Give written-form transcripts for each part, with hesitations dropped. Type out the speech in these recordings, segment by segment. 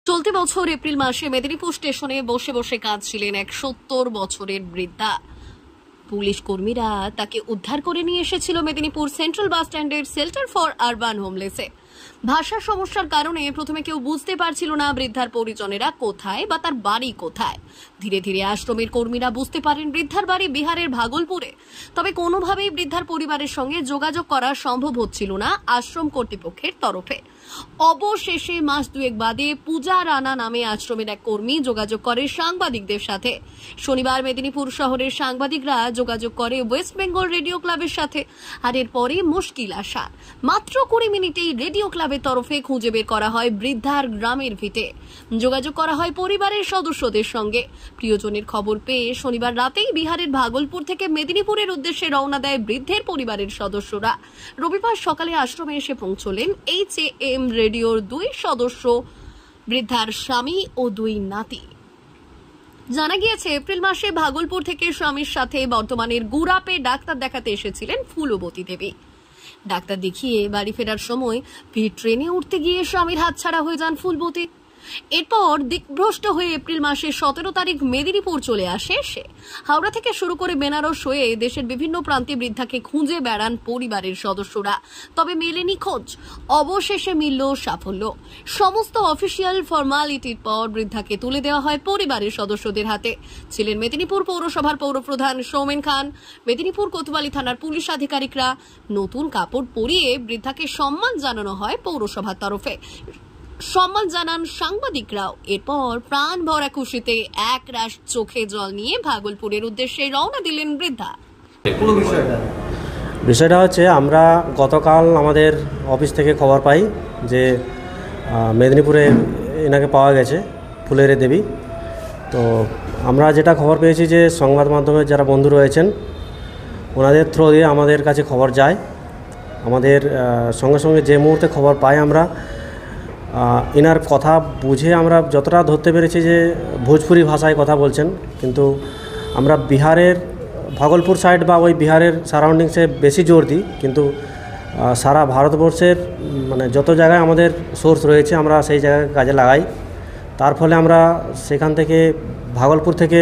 চলতি বছর এপ্রিল মাসে মেদিনীপুর স্টেশনে বসে বসে কাঁদছিলেন এক 70 বছরের বৃদ্ধা। পুলিশ কর্মীরা তাকে উদ্ধার করে নিয়ে এসেছিল মেদিনীপুর সেন্ট্রাল বাস স্ট্যান্ডের শেল্টার ফর আরবান হোমলেসে। ভাষার সমস্যার কারণে প্রথমে কেউ বুঝতে পারছিল না বৃদ্ধার পরিজনেরা কোথায় বা তার বাড়ি কোথায়। ধীরে ধীরে আশ্রমের কর্মীরা বুঝতে পারেন বৃদ্ধার বাড়ি বিহারের ভাগলপুরে। তবে কোনোভাবেই বৃদ্ধার পরিবারের সঙ্গে যোগাযোগ করা সম্ভব হচ্ছিল না আশ্রম কর্তৃপক্ষের তরফে। অবশেষে মাস দুয়েক বাদে পূজা রানা নামে আশ্রমের এক কর্মী যোগাযোগ করে সাংবাদিকদের সাথে। শনিবার মেদিনীপুর শহরের সাংবাদিকরা যোগাযোগ করে ওয়েস্ট বেঙ্গল রেডিও ক্লাবের সাথে। আর এরপরে মুশকিল আসা মাত্র 20 মিনিটেই রেডিও ক্লাবের তরফে খুঁজে বের করা হয় বৃদ্ধার গ্রামের ভিটে। যোগাযোগ করা হয় পরিবারের সদস্যদের সঙ্গে। প্রিয়জনের খবর পেয়ে শনিবার রাতেই বিহারের ভাগলপুর থেকে মেদিনীপুরের উদ্দেশ্যে রওনা দেয় বৃদ্ধের পরিবারের সদস্যরা। রবিবার সকালে আশ্রমে এসে পৌঁছলেন HAM রেডিওর 2 সদস্য, বৃদ্ধার স্বামী ও 2 নাতি। জানা গিয়েছে এপ্রিল মাসে ভাগলপুর থেকে স্বামীর সাথে বর্তমানের গুড়াপে ডাক্তার দেখাতে এসেছিলেন ফুলবতী দেবী। ডাক্তার দেখিয়ে বাড়ি ফেরার সময় ট্রেনে উঠতে গিয়ে স্বামীর হাতছাড়া হয়ে যান ফুলবতী। এরপর দিকভ্রষ্ট হয়ে এপ্রিল মাসের 17 তারিখ মেদিনীপুর চলে আসে সে। হাওড়া থেকে শুরু করে বেনারস হয়ে দেশের বিভিন্ন প্রান্তে বৃদ্ধাকে খুঁজে বেড়ান পরিবারের সদস্যরা, তবে মেলেনি খোঁজ। অবশেষে মিলল সাফল্য। সমস্ত অফিসিয়াল ফর্মালিটির পর বৃদ্ধাকে তুলে দেওয়া হয় পরিবারের সদস্যদের হাতে। ছিলেন মেদিনীপুর পৌরসভার পৌরপ্রধান সৌমেন খান, মেদিনীপুর কোতোয়ালি থানার পুলিশ আধিকারিকরা। নতুন কাপড় পরিয়ে বৃদ্ধাকে সম্মান জানানো হয় পৌরসভার তরফে। সম্মান জানান সাংবাদিকরাও। এরপর প্রাণ ভরা খুশিতে এক রাশ চোখে জল নিয়ে ভাগলপুরের উদ্দেশ্যে রওনা দিলেন বৃদ্ধা। বিষয়টা হচ্ছে, আমরা গতকাল আমাদের অফিস থেকে খবর পাই যে মেদিনীপুরে এনাকে পাওয়া গেছে, ফুলের দেবী। তো আমরা যেটা খবর পেয়েছি যে সংবাদ মাধ্যমে যারা বন্ধু রয়েছেন ওনাদের থ্রু দিয়ে আমাদের কাছে খবর যায়। আমাদের সঙ্গে সঙ্গে যে মুহূর্তে খবর পাই আমরা এনার কথা বুঝে আমরা যতটা ধরতে পেরেছি যে ভোজপুরি ভাষায় কথা বলছেন, কিন্তু আমরা বিহারের ভাগলপুর সাইড বা ওই বিহারের সারাউন্ডিংসে বেশি জোর দিই। কিন্তু সারা ভারতবর্ষের মানে যত জায়গায় আমাদের সোর্স রয়েছে আমরা সেই জায়গায় কাজে লাগাই। তার ফলে আমরা সেখান থেকে ভাগলপুর থেকে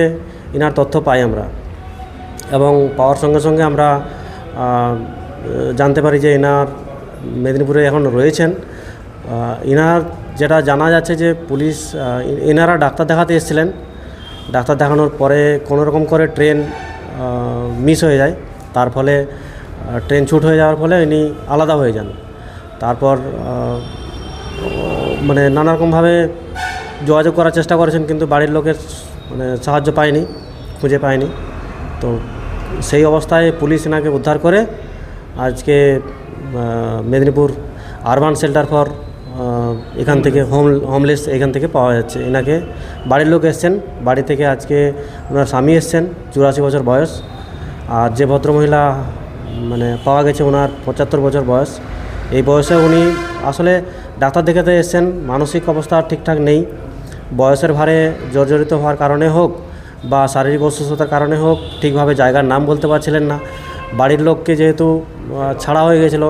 এনার তথ্য পাই আমরা, এবং পাওয়ার সঙ্গে সঙ্গে আমরা জানতে পারি যে এনার মেদিনীপুরে এখন রয়েছেন। এনার যেটা জানা যাচ্ছে যে পুলিশ এনারা ডাক্তার দেখাতে এসেছিলেন। ডাক্তার দেখানোর পরে কোনোরকম করে ট্রেন মিস হয়ে যায়। তার ফলে ট্রেন ছুট হয়ে যাওয়ার ফলে ইনি আলাদা হয়ে যান। তারপর মানে নানারকমভাবে যোগাযোগ করার চেষ্টা করেছেন, কিন্তু বাড়ির লোকের মানে সাহায্য পায়নি, খুঁজে পায়নি। তো সেই অবস্থায় পুলিশ এনাকে উদ্ধার করে আজকে মেদিনীপুর আরবান শেল্টার ফর এখান থেকে হোমলেস এখান থেকে পাওয়া যাচ্ছে। এনাকে বাড়ির লোক এসছেন, বাড়ি থেকে আজকে ওনার স্বামী এসছেন, 84 বছর বয়স। আর যে ভদ্রমহিলা মানে পাওয়া গেছে ওনার 75 বছর বয়স। এই বয়সে উনি আসলে ডাক্তার দেখাতে এসছেন, মানসিক অবস্থা ঠিকঠাক নেই। বয়সের ভারে জর্জরিত হওয়ার কারণে হোক বা শারীরিক অসুস্থতার কারণে হোক ঠিকভাবে জায়গার নাম বলতে পারছিলেন না। বাড়ির লোককে যেহেতু ছাড়া হয়ে গেছিল,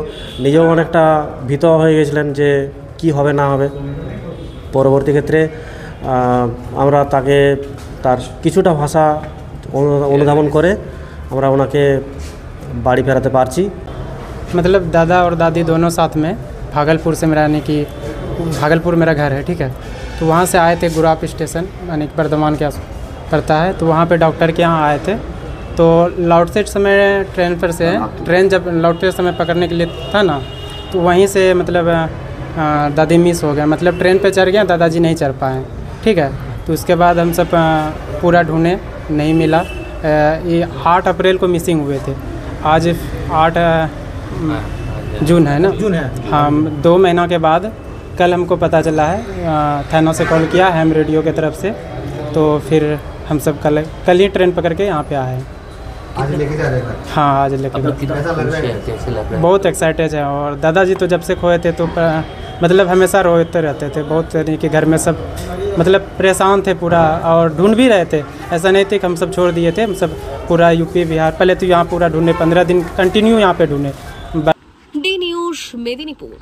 নিজেও অনেকটা ভীত হয়ে গেছিলেন যে কি হবে না হবে। পরবর্তী ক্ষেত্রে আমরা তাকে তার কিছুটা ভাষা অনুধাবন করে আমরা ওনাকে बाड़ी फेराते पारची। मतलब दादा और दादी दोनों साथ में भागलपुर से मेरा यानी कि भागलपुर मेरा घर है, ठीक है। तो वहाँ से आए थे गुराप स्टेशन, यानी कि बर्धमान के आस पड़ता है। तो वहाँ पे डॉक्टर के यहाँ आए थे। तो लौटते समय ट्रेन पर से ट्रेन जब लौटते समय पकड़ने के लिए था ना, तो वहीं से मतलब दादी मिस हो गया। मतलब ट्रेन पे चढ़ गया, दादाजी नहीं चढ़ पाए, ठीक है। तो उसके बाद हम सब पूरा ढूंढे, नहीं मिला। ये 8 अप्रैल को मिसिंग हुए थे। आज 8 जून है ना, जून है। हाँ, 2 महीना के बाद कल हमको पता चला है। थाना से कॉल किया हैम रेडियो की तरफ से। तो फिर हम सब कल ही ट्रेन पकड़ के यहाँ पे आए। आज लेके जा रहे हैं? हाँ, आज लेके। कैसा लग रहा है? बहुत एक्साइटेड है। और दादाजी तो जब से खोए थे तो मतलब हमेशा रोते रहते थे बहुत, यानी कि घर में सब मतलब परेशान थे पूरा, और ढूंढ भी रहे थे। ऐसा नहीं थे कि हम सब छोड़ दिए थे, हम सब पूरा यूपी बिहार पहले तो यहाँ पूरा ढूंढे, 15 दिन कंटिन्यू यहाँ पे ढूंढे। D news Medinipur.